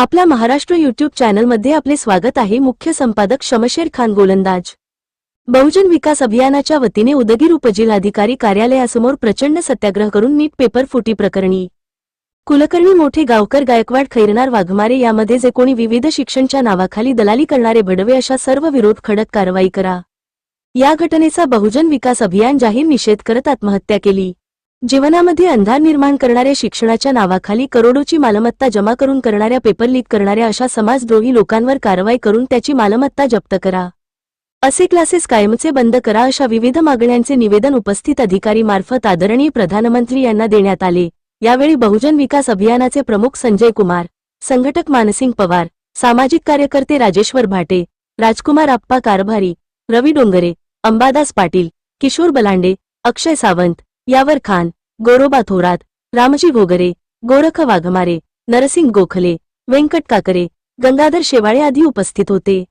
आपल्या महाराष्ट्र यूट्यूब चॅनलमध्ये आपले स्वागत आहे। मुख्य संपादक शमशेर खान गोलंदाज। बहुजन विकास अभियानाच्या वतीने उदगीर उपजिल्हाधिकारी कार्यालयासमोर प्रचंड सत्याग्रह करून नीट पेपर फुटी प्रकरणी कुलकर्णी मोठे गावकर गायकवाड खैरनार वाघमारे यामध्ये जे कोणी विविध शिक्षणच्या नावाखाली दलाली करणारे भडवे अशा सर्व विरोध खडक कारवाई करा। या घटनेचा बहुजन विकास अभियान जाहीर निषेध करत आत्महत्या केली। जीवनामध्ये अंधार निर्माण करणाऱ्या शिक्षणाच्या नावाखाली करोडोची मालमत्ता जमा करून करणाऱ्या पेपर लीक करणाऱ्या अशा समाजद्रोही लोकांवर कारवाई करून त्याची मालमत्ता जप्त करा। असे क्लासेस कायमचे बंद करा अशा विविध मागण्यांचे निवेदन उपस्थित अधिकारी मार्फत आदरणीय प्रधानमंत्री यांना देण्यात आले। यावेळी बहुजन विकास अभियानाचे प्रमुख संजय कुमार, संघटक मानसिंग पवार, सामाजिक कार्यकर्ते राजेश्वर भाटे, राजकुमार आप्पा कारभारी, रवी डोंगरे, अंबादास पाटील, किशोर बलांडे, अक्षय सावंत, यावर खान, गोरोबा थोरात, रामजी घोगरे, गोरख वाघमारे, नरसिंग गोखले, व्यंकट काकरे, गंगाधर शेवाळे आदी उपस्थित होते।